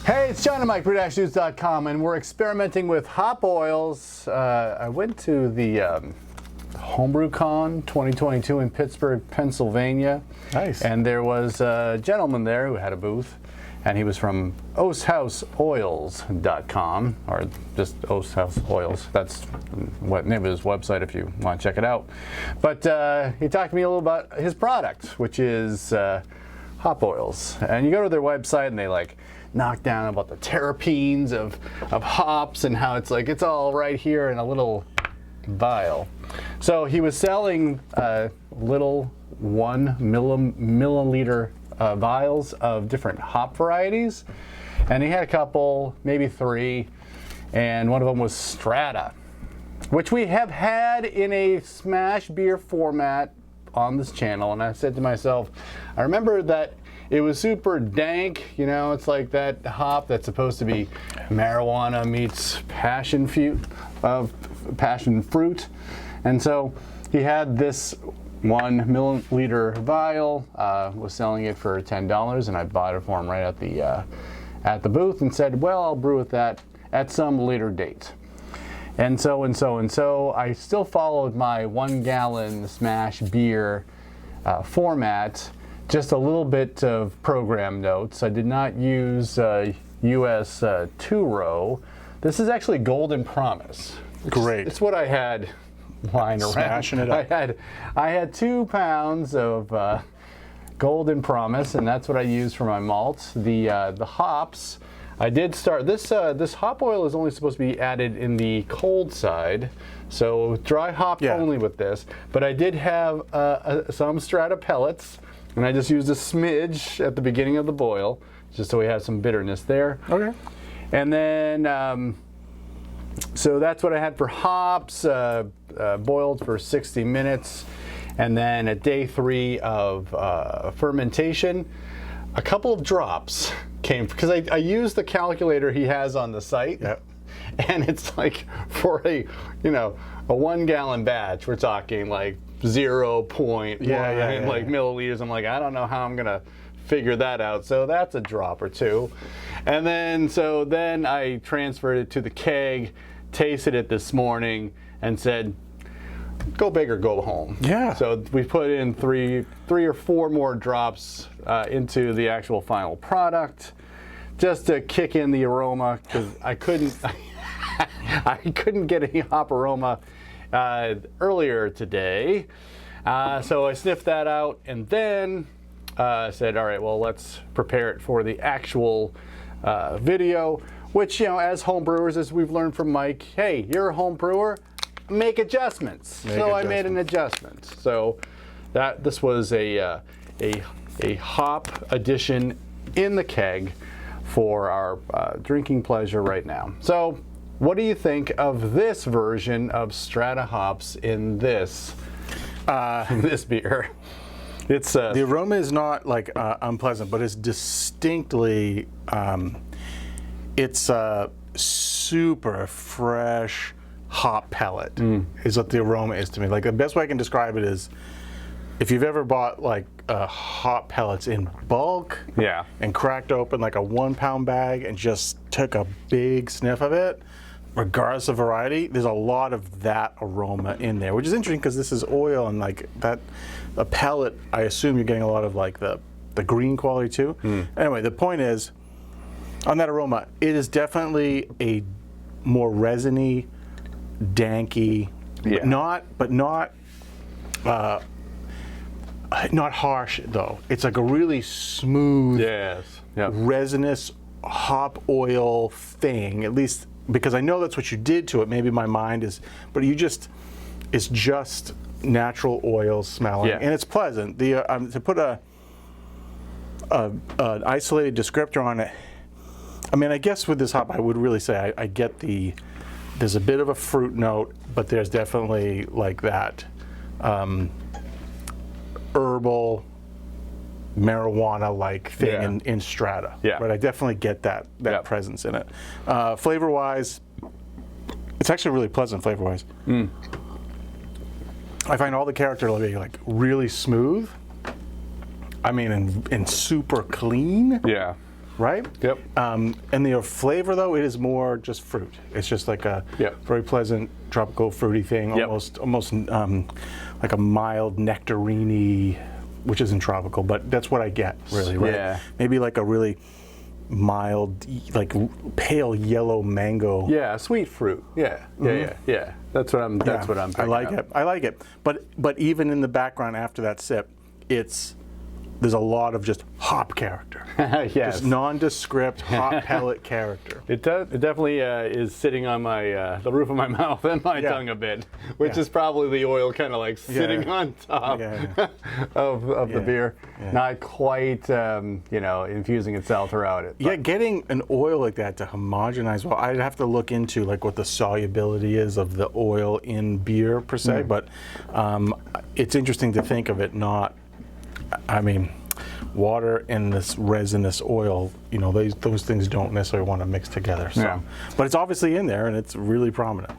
Hey, it's John and Mike, brew-news.com, and we're experimenting with hop oils. I went to the Homebrew Con 2022 in Pittsburgh, Pennsylvania. Nice. And there was a gentleman there who had a booth, and he was from Oast Oils.com, or just Oast House Oils. That's what name of his website if you want to check it out. But he talked to me a little about his product, which is hop oils. And you go to their website and they knock down about the terpenes of hops and how it's all right here in a little vial. So he was selling little 1 milliliter vials of different hop varieties, and he had a couple, maybe 3, and one of them was Strata, which we have had in a smash beer format on this channel. And I said to myself, I remember that it was super dank, you know, it's like that hop that's supposed to be marijuana meets passion fruit. And so he had this 1 milliliter vial, was selling it for $10, and I bought it for him right at the booth and said, well, I'll brew with that at some later date. And so I still followed my 1 gallon smash beer format. Just a little bit of program notes. I did not use US 2-row. This is actually Golden Promise. Great. It's what I had lying around. Smashing it up. I had 2 pounds of Golden Promise, and that's what I used for my malts. The hops, I did start, this hop oil is only supposed to be added in the cold side, so dry hop only with this. But I did have some Strata Pellets, and I just used a smidge at the beginning of the boil, just so we had some bitterness there. Okay. And then, so that's what I had for hops, boiled for 60 minutes. And then at day 3 of fermentation, a couple of drops came, because I used the calculator he has on the site. Yep. And it's like for a 1 gallon batch, we're talking like 0.1 milliliters. I'm like, I don't know how I'm gonna figure that out. So that's a drop or 2. And then I transferred it to the keg, tasted it this morning, and said, go big or go home. Yeah. So we put in three or 4 more drops into the actual final product, just to kick in the aroma, because I couldn't get any hop aroma earlier today. So I sniffed that out, and then said, all right, well, let's prepare it for the actual video, which, as home brewers, as we've learned from Mike, hey, you're a home brewer, make adjustments. I made an adjustment. So this was a hop addition in the keg for our drinking pleasure right now. So what do you think of this version of Strata hops in this beer? It's the aroma is not unpleasant, but it's distinctly it's a super fresh hop pellet is what the aroma is to me. Like, the best way I can describe it is, if you've ever bought hop pellets in bulk, and cracked open like a 1 pound bag and just took a big sniff of it, regardless of variety, there's a lot of that aroma in there, which is interesting because this is oil, and a pellet, I assume you're getting a lot of the green quality too. Anyway, the point is, on that aroma, it is definitely a more resiny, danky, but not harsh though. It's like a really smooth, resinous hop oil thing, at least because I know that's what you did to it. Maybe my mind is, but it's just natural oil smelling, and it's pleasant. To put an isolated descriptor on it, I mean, I guess with this hop, I would really say I get there's a bit of a fruit note, but there's definitely that herbal, marijuana-like thing in Strata. But I definitely get that presence in it. Flavor-wise, it's actually really pleasant flavor-wise. I find all the character to be really smooth. I mean, and super clean. right? Yep. And the flavor, though, it is more just fruit. It's just like a Yep. very pleasant tropical fruity thing, Yep. almost like a mild nectarine, which isn't tropical, but that's what I get, really, right? Yeah. Maybe like a really mild, like pale yellow mango. Yeah, sweet fruit. Yeah, yeah. That's what I'm. That's what I'm. I like picking it. I like it. But even in the background after that sip, there's a lot of just hop character. up. Yes. Just nondescript hop pellet character. It does. It definitely is sitting on my the roof of my mouth and my Yeah. tongue a bit, which Yeah. is probably the oil kind of like sitting yeah. on top Yeah, of the Yeah. beer, Yeah. not quite infusing itself throughout it. Yeah, getting an oil like that to homogenize well, I'd have to look into like what the solubility is of the oil in beer per se, but it's interesting to think of it not, I mean, water and this resinous oil, those things don't necessarily want to mix together. So. Yeah. But it's obviously in there and it's really prominent.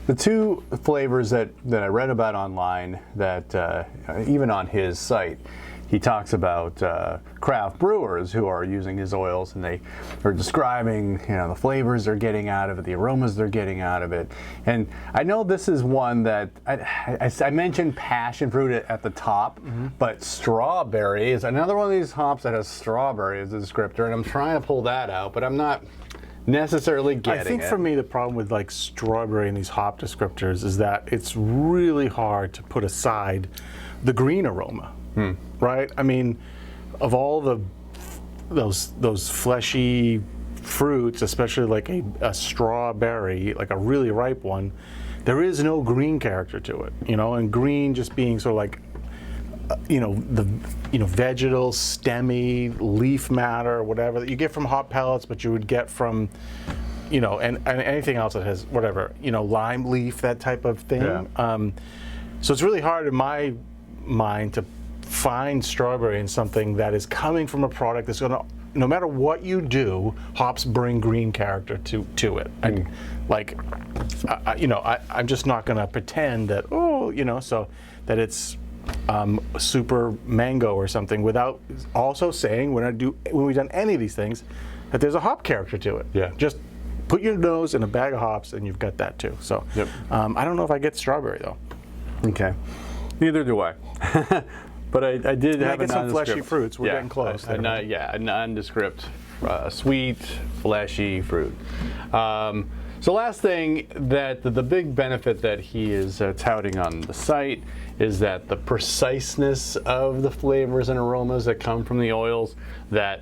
The two flavors that I read about online that even on his site, he talks about craft brewers who are using his oils, and they are describing the flavors they're getting out of it, the aromas they're getting out of it. And I know this is one that I mentioned passion fruit at the top, but strawberry is another one of these hops that has strawberry as a descriptor, and I'm trying to pull that out, but I'm not necessarily getting it. I think for me the problem with like strawberry and these hop descriptors is that it's really hard to put aside the green aroma, right? I mean, of all those fleshy fruits, especially like a strawberry, like a really ripe one, there is no green character to it, and green just being sort of like vegetal, stemmy, leaf matter, whatever that you get from hop pellets, but you would get from, and anything else that has whatever, lime leaf, that type of thing. Yeah. So it's really hard in my mind to find strawberry in something that is coming from a product that's going to, no matter what you do, hops bring green character to it. And I'm just not going to pretend that, so that it's super mango or something without also saying when we've done any of these things that there's a hop character to it. Yeah. Just put your nose in a bag of hops and you've got that too. So Yep. I don't know if I get strawberry though. Okay. Neither do I. But I did have get a some fleshy nondescript. fruits. We're getting close there. A nondescript, sweet, fleshy fruit. So last thing, that the big benefit that he is touting on the site is that the preciseness of the flavors and aromas that come from the oils, that,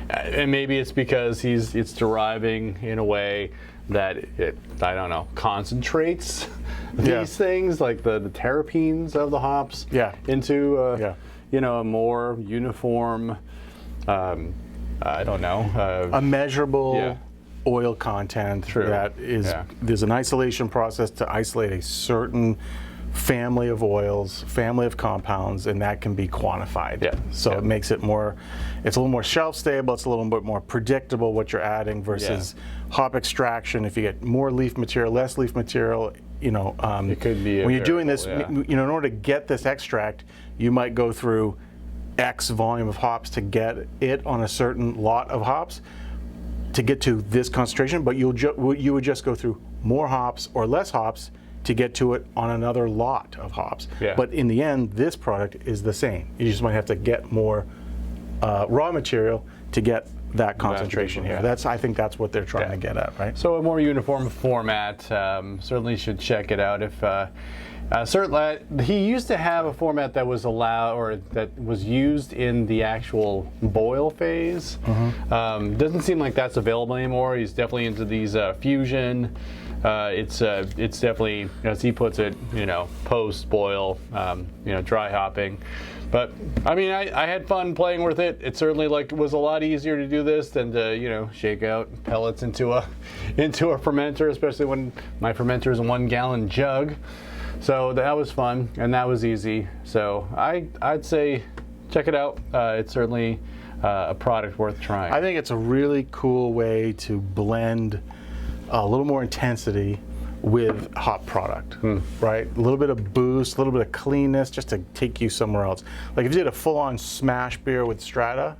and maybe it's because it's deriving in a way that it, I don't know, concentrates these things, like the terpenes of the hops, into a more uniform, I don't know, a measurable oil content that is, there's an isolation process to isolate a certain family of oils, family of compounds, and that can be quantified. So it makes it more, it's a little more shelf stable, it's a little bit more predictable what you're adding versus hop extraction. If you get more leaf material, less leaf material, it could be when you're doing this, in order to get this extract, you might go through X volume of hops to get it on a certain lot of hops to get to this concentration, but you would just go through more hops or less hops to get to it on another lot of hops. But in the end, this product is the same. You just might have to get more raw material to get that concentration here. I think that's what they're trying to get at, right? So a more uniform format. Certainly should check it out. If certainly, he used to have a format that was allowed, or that was used in the actual boil phase. Doesn't seem like that's available anymore. He's definitely into these fusion. It's definitely, as he puts it, post boil, dry hopping. But I mean, I had fun playing with it. It certainly was a lot easier to do this than to shake out pellets into a fermenter, especially when my fermenter is a 1 gallon jug. So that was fun and that was easy. So I'd say check it out. It's certainly a product worth trying. I think it's a really cool way to blend a little more intensity with hop product, right? A little bit of boost, a little bit of cleanness, just to take you somewhere else. Like if you did a full-on smash beer with Strata,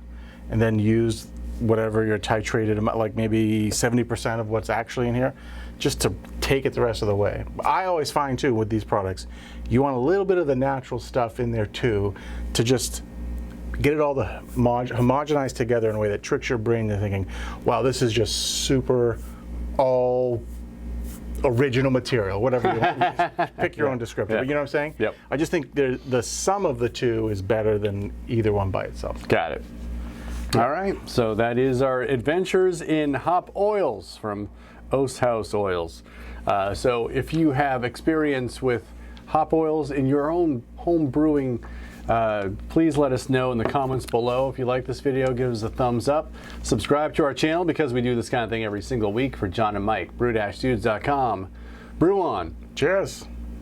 and then used whatever your titrated amount, like maybe 70% of what's actually in here, just to take it the rest of the way. I always find too with these products, you want a little bit of the natural stuff in there too, to just get it all homogenized together in a way that tricks your brain into thinking, wow, this is just super all original material, whatever you want. Pick your own descriptor. But you know what I'm saying? Yep. I just think the sum of the two is better than either one by itself. Got it. All right, so that is our adventures in hop oils from Oast House Oils. So if you have experience with hop oils in your own home brewing, please let us know in the comments below. If you like this video, give us a thumbs up. Subscribe to our channel because we do this kind of thing every single week. For John and Mike, brew-dudes.com. Brew on. Cheers.